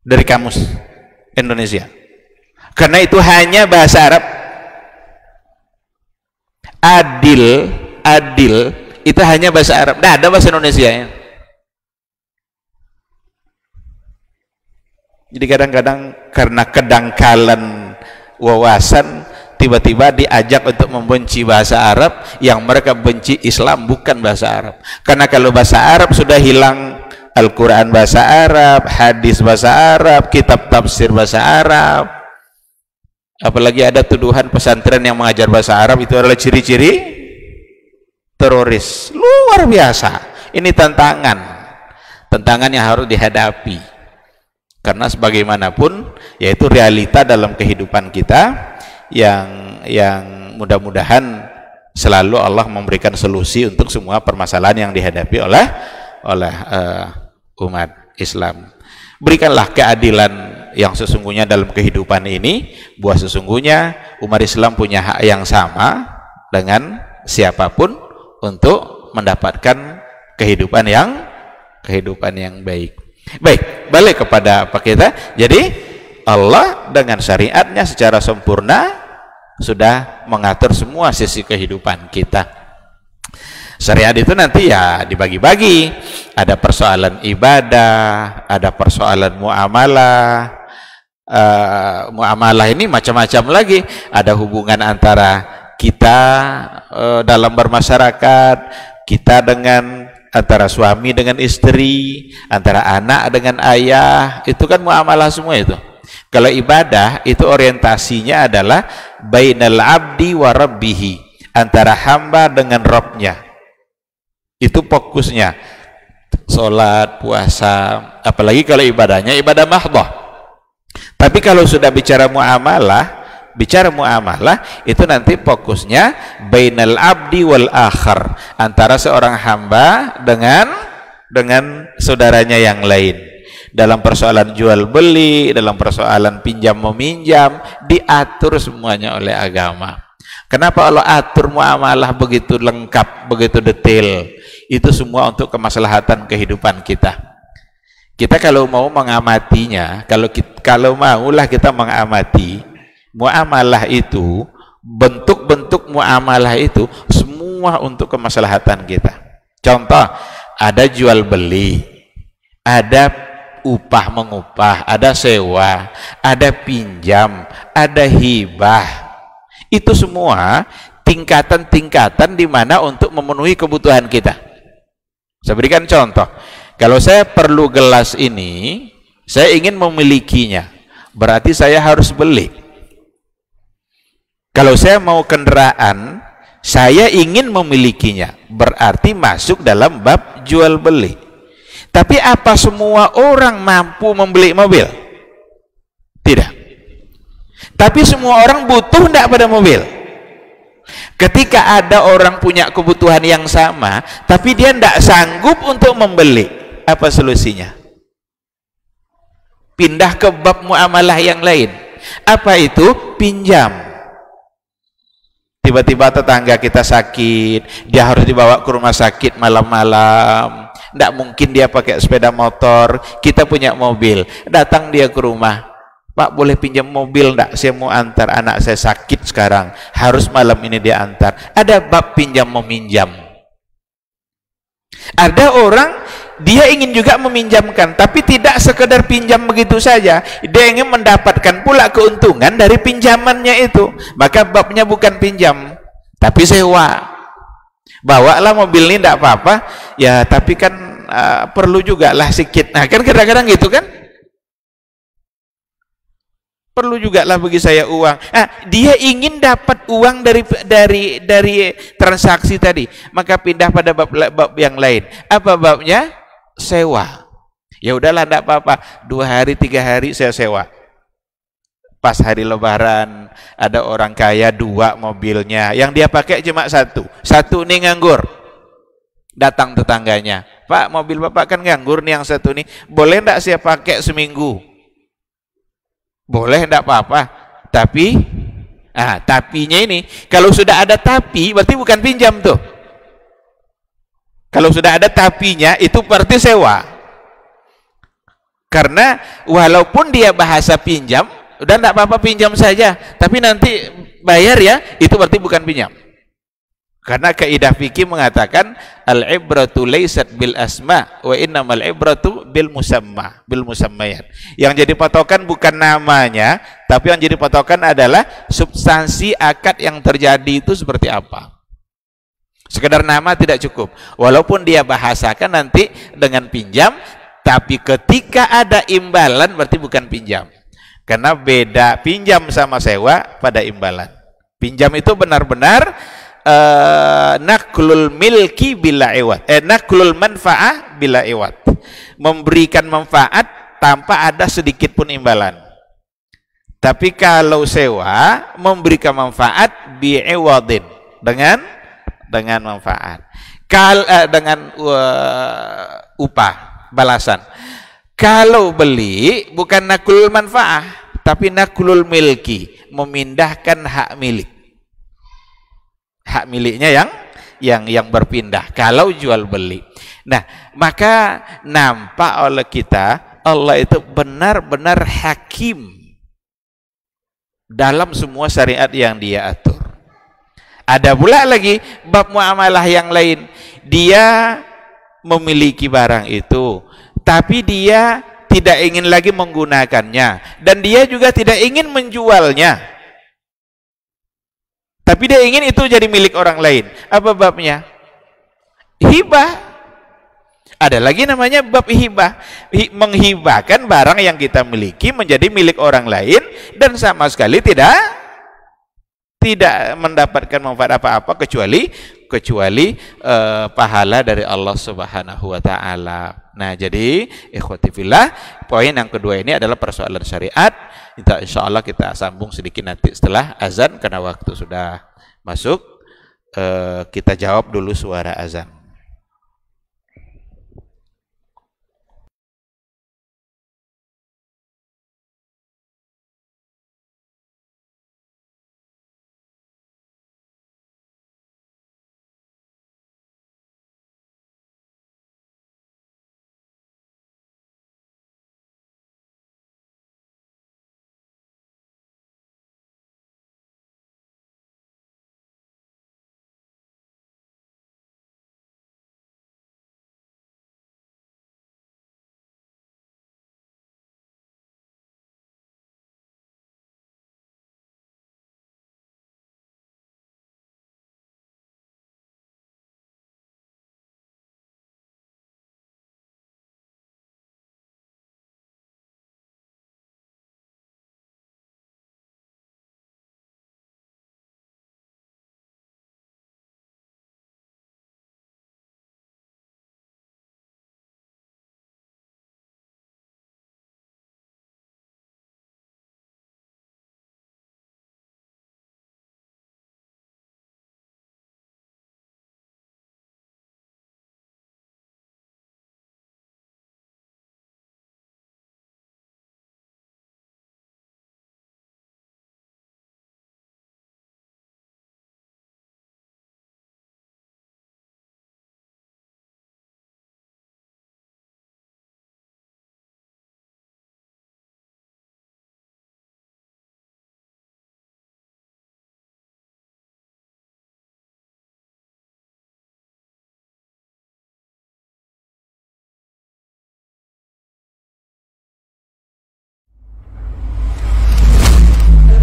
dari kamus Indonesia, karena itu hanya bahasa Arab. Adil itu hanya bahasa Arab, tidak ada bahasa Indonesia ya. Jadi kadang-kadang karena kedangkalan wawasan, tiba-tiba diajak untuk membenci bahasa Arab, yang mereka benci Islam bukan bahasa Arab. Karena kalau bahasa Arab sudah hilang, Al-Quran bahasa Arab, hadis bahasa Arab, kitab tafsir bahasa Arab, apalagi ada tuduhan pesantren yang mengajar bahasa Arab, itu adalah ciri-ciri teroris. Luar biasa. Ini tantangan yang harus dihadapi, karena sebagaimanapun yaitu realita dalam kehidupan kita yang mudah-mudahan selalu Allah memberikan solusi untuk semua permasalahan yang dihadapi oleh umat Islam. Berikanlah keadilan yang sesungguhnya dalam kehidupan ini, buah sesungguhnya umat Islam punya hak yang sama dengan siapapun untuk mendapatkan kehidupan yang baik. Baik, balik kepada apa kita. Jadi Allah dengan syariatnya secara sempurna sudah mengatur semua sisi kehidupan kita. Syariat itu nanti ya dibagi-bagi. Ada persoalan ibadah, ada persoalan muamalah. Muamalah ini macam-macam lagi. Ada hubungan antara kita dalam bermasyarakat, kita dengan antara suami dengan istri, antara anak dengan ayah, itu kan muamalah semua itu. Kalau ibadah itu orientasinya adalah bainal abdi wa rabbihi, antara hamba dengan Rabbnya. Itu fokusnya. Salat, puasa, apalagi kalau ibadahnya ibadah mahdhah. Tapi kalau sudah bicara muamalah itu nanti fokusnya bainal abdi wal akhar, antara seorang hamba dengan saudaranya yang lain. Dalam persoalan jual beli, dalam persoalan pinjam meminjam, diatur semuanya oleh agama. Kenapa Allah atur muamalah begitu lengkap, begitu detail? Itu semua untuk kemaslahatan kehidupan kita. Kita kalau mau mengamatinya, kalau maulah kita mengamati muamalah itu, bentuk-bentuk muamalah itu semua untuk kemaslahatan kita. Contoh, ada jual beli, ada upah mengupah, ada sewa, ada pinjam, ada hibah. Itu semua tingkatan-tingkatan di mana untuk memenuhi kebutuhan kita. Saya berikan contoh. Kalau saya perlu gelas ini, saya ingin memilikinya, berarti saya harus beli. Kalau saya mau kendaraan, saya ingin memilikinya, berarti masuk dalam bab jual beli. Tapi apa semua orang mampu membeli mobil? Tidak. Tapi semua orang butuh tidak pada mobil? Ketika ada orang punya kebutuhan yang sama, tapi dia tidak sanggup untuk membeli, apa solusinya? Pindah ke bab muamalah yang lain. Apa itu? Pinjam. Tiba-tiba tetangga kita sakit, dia harus dibawa ke rumah sakit malam-malam. Tidak mungkin dia pakai sepeda motor, kita punya mobil. Datang dia ke rumah, Pak boleh pinjam mobil enggak? Saya mau antar anak saya sakit sekarang, harus malam ini dia antar. Ada bab pinjam meminjam. Ada orang dia ingin juga meminjamkan, tapi tidak sekedar pinjam begitu saja, dia ingin mendapatkan pula keuntungan dari pinjamannya itu. Maka babnya bukan pinjam, tapi sewa. Bawalah mobil ini tidak apa-apa, ya tapi kan perlu juga lah sedikit. Nah kan kadang-kadang gitu kan, perlu juga lah bagi saya uang. Dia ingin dapat uang dari transaksi tadi, maka pindah pada bab yang lain. Apa babnya? Sewa. Ya udahlah tidak apa-apa, 2 hari 3 hari saya sewa. Pas hari lebaran ada orang kaya 2 mobilnya, yang dia pakai cuma satu nih nganggur. Datang tetangganya, Pak mobil bapak kan nganggur nih yang satu nih, boleh enggak saya pakai seminggu? Boleh, enggak apa-apa. Tapi tapinya ini, kalau sudah ada tapi berarti bukan pinjam tuh. Kalau sudah ada tapinya itu berarti sewa. Karena walaupun dia bahasa pinjam, udah enggak apa-apa pinjam saja, tapi nanti bayar ya, itu berarti bukan pinjam. Karena kaidah fikih mengatakan al-ibratu laysat bil asma wa innamal ibratu bil musamma, bil musammayat. Yang jadi patokan bukan namanya, tapi yang jadi patokan adalah substansi akad yang terjadi itu seperti apa. Sekedar nama tidak cukup, walaupun dia bahasakan nanti dengan pinjam, tapi ketika ada imbalan berarti bukan pinjam. Karena beda pinjam sama sewa pada imbalan. Pinjam itu benar-benar naklul milki bila iwat, naklul manfaah bila iwat, memberikan manfaat tanpa ada sedikit pun imbalan. Tapi kalau sewa, memberikan manfaat bi'iwadin, dengan manfaat, dengan upah, balasan. Kalau beli bukan naklul manfaah, tapi naklul milki, memindahkan hak milik. Hak miliknya yang berpindah kalau jual beli. Nah, maka nampak oleh kita Allah itu benar-benar hakim dalam semua syariat yang dia atur. Ada pula lagi bab muamalah yang lain, dia memiliki barang itu, tapi dia tidak ingin lagi menggunakannya, dan dia juga tidak ingin menjualnya, tapi dia ingin itu jadi milik orang lain. Apa babnya? Hibah. Ada lagi namanya bab hibah, menghibahkan barang yang kita miliki menjadi milik orang lain dan sama sekali tidak mendapatkan manfaat apa-apa kecuali pahala dari Allah Subhanahu wa taala. Nah, jadi ikhwati fillah, poin yang kedua ini adalah persoalan syariat. Insyaallah kita sambung sedikit nanti setelah azan karena waktu sudah masuk. Kita jawab dulu suara azan.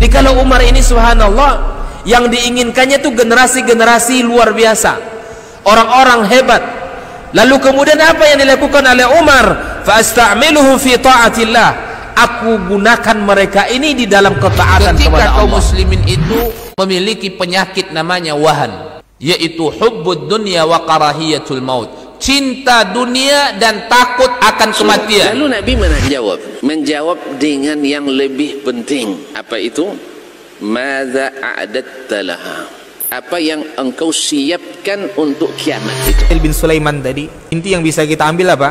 Kalau Umar ini subhanallah, yang diinginkannya tuh generasi-generasi luar biasa, orang-orang hebat. Lalu kemudian apa yang dilakukan oleh Umar? Fa'asta'miluhum fi ta'atillah, aku gunakan mereka ini di dalam ketaatan kepada Allah. Ketika kaum muslimin itu memiliki penyakit namanya wahan, yaitu hubbud dunya wa karahiyatul maut, cinta dunia dan takut akan kematian. Lalu Nabi menjawab dengan yang lebih penting. Apa itu? Madza a'adatta laha, apa yang engkau siapkan untuk kiamat itu. Bin Sulaiman tadi, inti yang bisa kita ambil apa?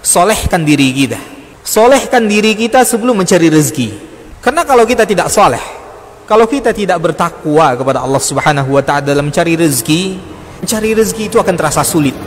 Solehkan diri kita. Solehkan diri kita sebelum mencari rezeki. Karena kalau kita tidak soleh, kalau kita tidak bertakwa kepada Allah Subhanahu wa ta'ala dalam mencari rezeki itu akan terasa sulit.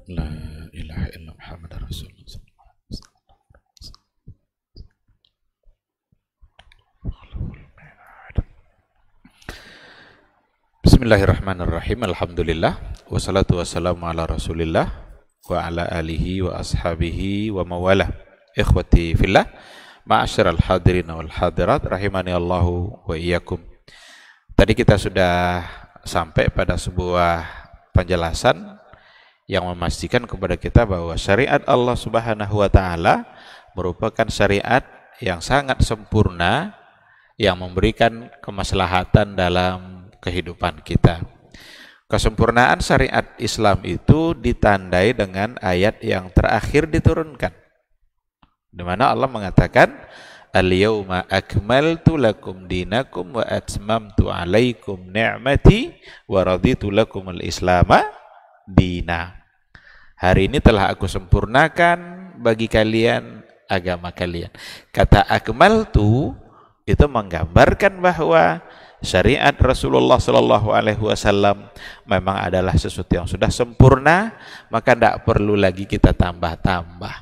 La ilaha illallah Muhammadar Rasulullah. Bismillahirrahmanirrahim. Alhamdulillah wassalatu wassalamu ala Rasulillah wa ala alihi wa ashabihi wa mawalah. Ikhwati fillah, ma'asyiral hadirin wal hadirat rahimani Allahu wa iyyakum. Tadi kita sudah sampai pada sebuah penjelasan yang memastikan kepada kita bahwa syariat Allah Subhanahu wa ta'ala merupakan syariat yang sangat sempurna, yang memberikan kemaslahatan dalam kehidupan kita. Kesempurnaan syariat Islam itu ditandai dengan ayat yang terakhir diturunkan, di mana Allah mengatakan, al-yawma akmaltu lakum dinakum wa atmamtu alaikum ni'mati wa raditu lakum al-islama dina. Hari ini telah aku sempurnakan bagi kalian agama kalian. Kata akmaltu itu menggambarkan bahwa syariat Rasulullah Sallallahu Alaihi Wasallam memang adalah sesuatu yang sudah sempurna, maka tidak perlu lagi kita tambah-tambah,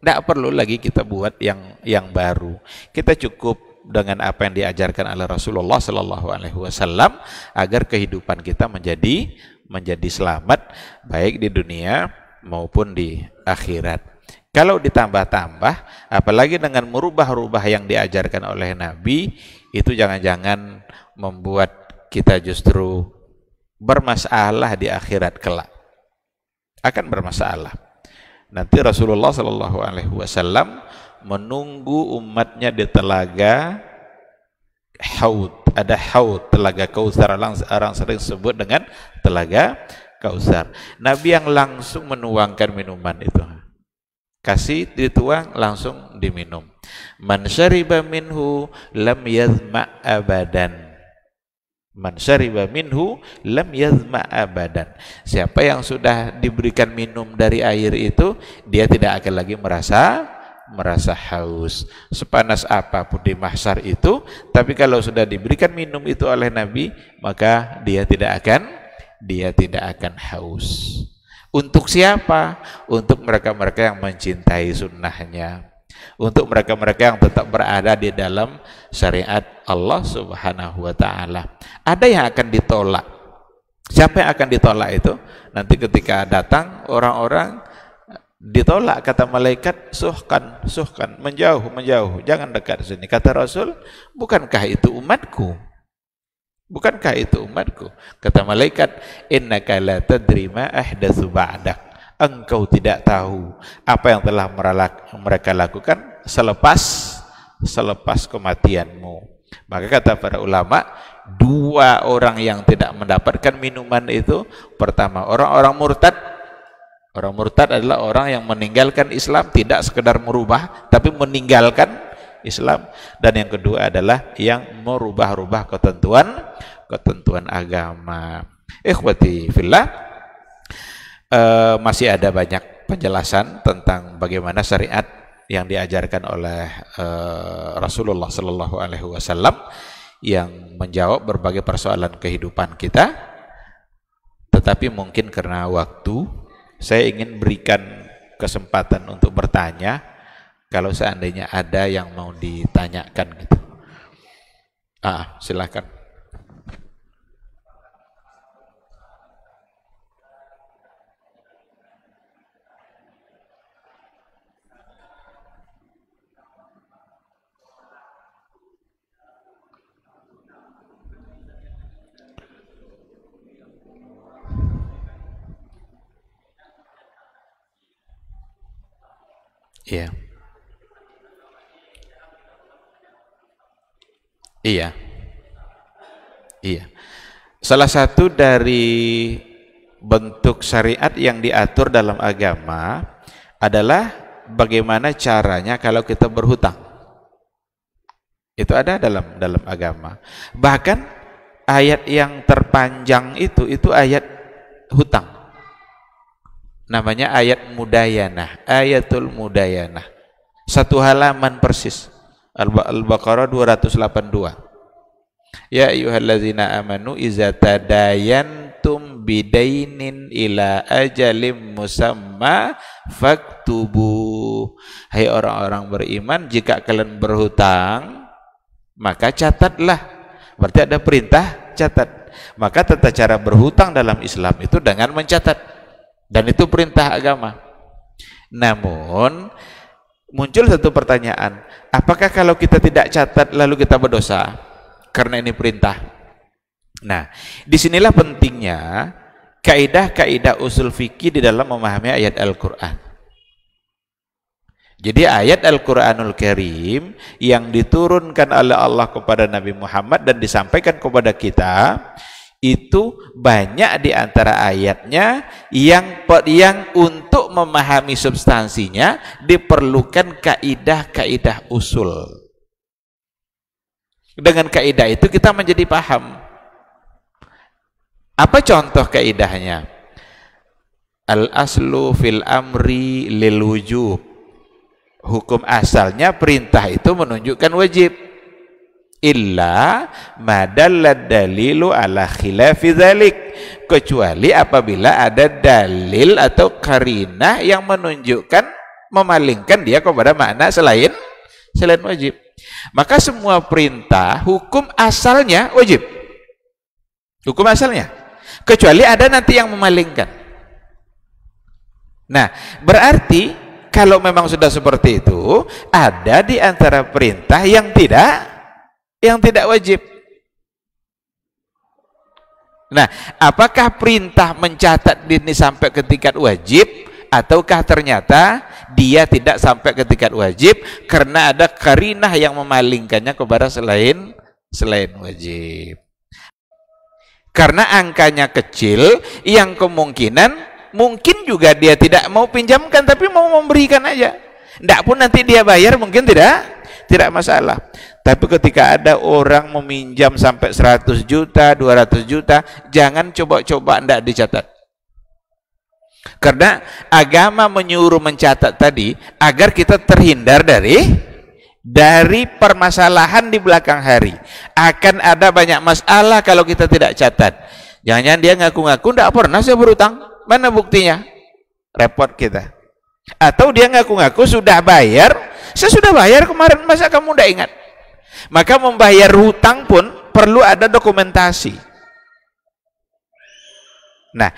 tidak perlu lagi kita buat yang baru. Kita cukup dengan apa yang diajarkan oleh Rasulullah Sallallahu Alaihi Wasallam agar kehidupan kita menjadi selamat baik di dunia maupun di akhirat. Kalau ditambah-tambah, apalagi dengan merubah-rubah yang diajarkan oleh Nabi, itu jangan-jangan membuat kita justru bermasalah di akhirat kelak. Akan bermasalah. Nanti Rasulullah Shallallahu Alaihi Wasallam menunggu umatnya di telaga Haud. Ada Haud, telaga Kautsar, orang sering sebut dengan telaga Kautsar. Nabi yang langsung menuangkan minuman itu. Kasih dituang, langsung diminum. Man syariba minhu lam yazma abadan. Man syariba minhu lam yazma abadan. Siapa yang sudah diberikan minum dari air itu, dia tidak akan lagi merasa haus. Sepanas apapun di mahsyar itu, tapi kalau sudah diberikan minum itu oleh Nabi, maka dia tidak akan haus. Untuk siapa? Untuk mereka-mereka yang mencintai sunnahnya, untuk mereka-mereka yang tetap berada di dalam syariat Allah Subhanahu wa ta'ala. Ada yang akan ditolak. Siapa yang akan ditolak itu? Nanti ketika datang orang-orang, ditolak, kata malaikat, suhkan, menjauh, jangan dekat sini. Kata Rasul, bukankah itu umatku? Bukankah itu umatku? Kata malaikat, innaka la tadri ma ahdatsu ba'dak. Engkau tidak tahu apa yang telah mereka lakukan selepas kematianmu. Maka kata para ulama, dua orang yang tidak mendapatkan minuman itu, pertama orang-orang murtad. Orang murtad adalah orang yang meninggalkan Islam, tidak sekedar merubah tapi meninggalkan Islam. Dan yang kedua adalah yang merubah-rubah ketentuan agama. Ikhwati fillah, masih ada banyak penjelasan tentang bagaimana syariat yang diajarkan oleh Rasulullah Sallallahu Alaihi Wasallam yang menjawab berbagai persoalan kehidupan kita. Tetapi mungkin karena waktu, saya ingin berikan kesempatan untuk bertanya kalau seandainya ada yang mau ditanyakan gitu. Silakan. Iya. Iya. Iya. Salah satu dari bentuk syariat yang diatur dalam agama adalah bagaimana caranya kalau kita berhutang. Itu ada dalam agama. Bahkan ayat yang terpanjang itu ayat hutang. Namanya ayat mudayanah, ayatul mudayanah. Satu halaman persis. Al-Baqarah 282. Ya ayyuhallazina amanu iza tadayantum bidainin ila ajalim musamma faktubu. Hai orang-orang beriman, jika kalian berhutang, maka catatlah. Berarti ada perintah catat. Maka tata cara berhutang dalam Islam itu dengan mencatat. Dan itu perintah agama. Namun muncul satu pertanyaan, apakah kalau kita tidak catat lalu kita berdosa? Karena ini perintah. Nah, disinilah pentingnya kaidah-kaidah usul fikih di dalam memahami ayat Al-Quran. Jadi ayat Al-Quranul Karim yang diturunkan oleh Allah kepada Nabi Muhammad dan disampaikan kepada kita, itu banyak di antara ayatnya yang untuk memahami substansinya diperlukan kaidah-kaidah usul. Dengan kaidah itu kita menjadi paham. Apa contoh kaidahnya? Al-aslu fil amri lil wujub. Hukum asalnya perintah itu menunjukkan wajib. Illa madallad dalilu ala khilafi dzalik, kecuali apabila ada dalil atau qarinah yang menunjukkan memalingkan dia kepada makna selain wajib. Maka semua perintah hukum asalnya wajib. Hukum asalnya, kecuali ada nanti yang memalingkan. Nah, berarti kalau memang sudah seperti itu, ada di antara perintah yang tidak wajib. Nah, apakah perintah mencatat ini sampai ke tingkat wajib, ataukah ternyata dia tidak sampai ke tingkat wajib karena ada qarinah yang memalingkannya kepada selain wajib? Karena angkanya kecil, yang kemungkinan mungkin juga dia tidak mau pinjamkan tapi mau memberikan aja. Tidak pun nanti dia bayar mungkin tidak masalah. Tapi ketika ada orang meminjam sampai 100 juta, 200 juta, jangan coba-coba tidak dicatat. Karena agama menyuruh mencatat tadi agar kita terhindar dari permasalahan di belakang hari. Akan ada banyak masalah kalau kita tidak catat. Jangan-jangan dia ngaku-ngaku tidak pernah saya berutang. Mana buktinya? Repot kita. Atau dia ngaku-ngaku sudah bayar, saya sudah bayar kemarin, masa kamu tidak ingat? Maka membayar hutang pun perlu ada dokumentasi. Nah,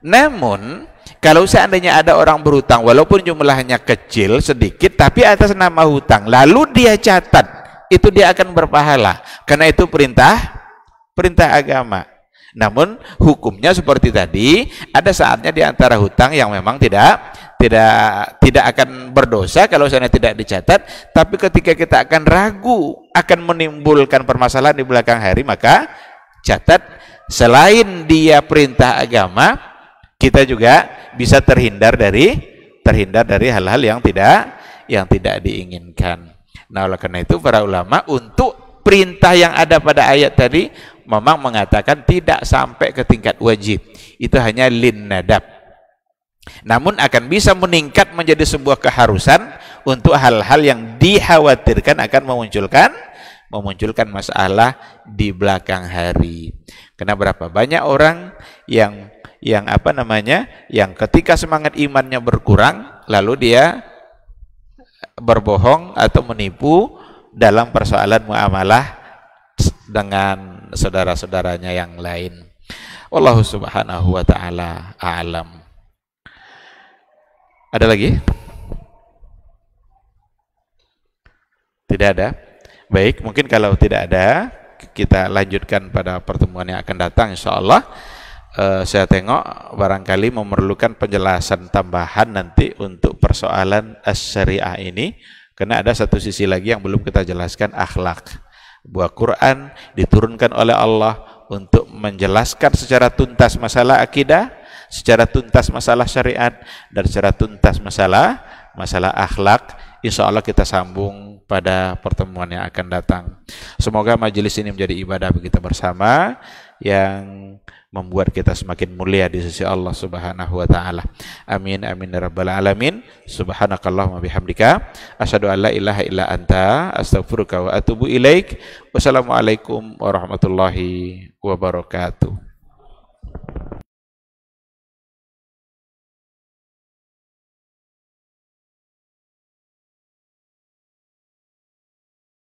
namun kalau seandainya ada orang berhutang walaupun jumlahnya kecil sedikit tapi atas nama hutang lalu dia catat, itu dia akan berpahala karena itu perintah agama. Namun hukumnya seperti tadi, ada saatnya di antara hutang yang memang tidak tidak akan berdosa kalau seandainya tidak dicatat, tapi ketika kita akan ragu akan menimbulkan permasalahan di belakang hari, maka catat. Selain dia perintah agama, kita juga bisa terhindar dari hal-hal yang tidak diinginkan. Nah, oleh karena itu para ulama untuk perintah yang ada pada ayat tadi memang mengatakan tidak sampai ke tingkat wajib, itu hanya lin nadab. Namun akan bisa meningkat menjadi sebuah keharusan untuk hal-hal yang dikhawatirkan akan memunculkan masalah di belakang hari. Karena berapa banyak orang yang ketika semangat imannya berkurang, lalu dia berbohong atau menipu dalam persoalan muamalah dengan saudara-saudaranya yang lain. Wallahu subhanahu wa ta'ala a'lam. Ada lagi? Tidak ada? Baik, mungkin kalau tidak ada, kita lanjutkan pada pertemuan yang akan datang insyaallah. Saya tengok barangkali memerlukan penjelasan tambahan nanti untuk persoalan as-syariah ini, karena ada satu sisi lagi yang belum kita jelaskan, akhlak. Buah Quran diturunkan oleh Allah untuk menjelaskan secara tuntas masalah akidah, secara tuntas masalah syariat, dan secara tuntas masalah akhlak. Insya Allah kita sambung pada pertemuan yang akan datang. Semoga majelis ini menjadi ibadah bagi kita bersama yang membuat kita semakin mulia di sisi Allah Subhanahu wa taala. Amin amin ya rabbal alamin. Subhanakallahumma bihamdika asyhadu an la ilaha illa anta astaghfiruka wa atubu ilaik. Wassalamualaikum warahmatullahi wabarakatuh.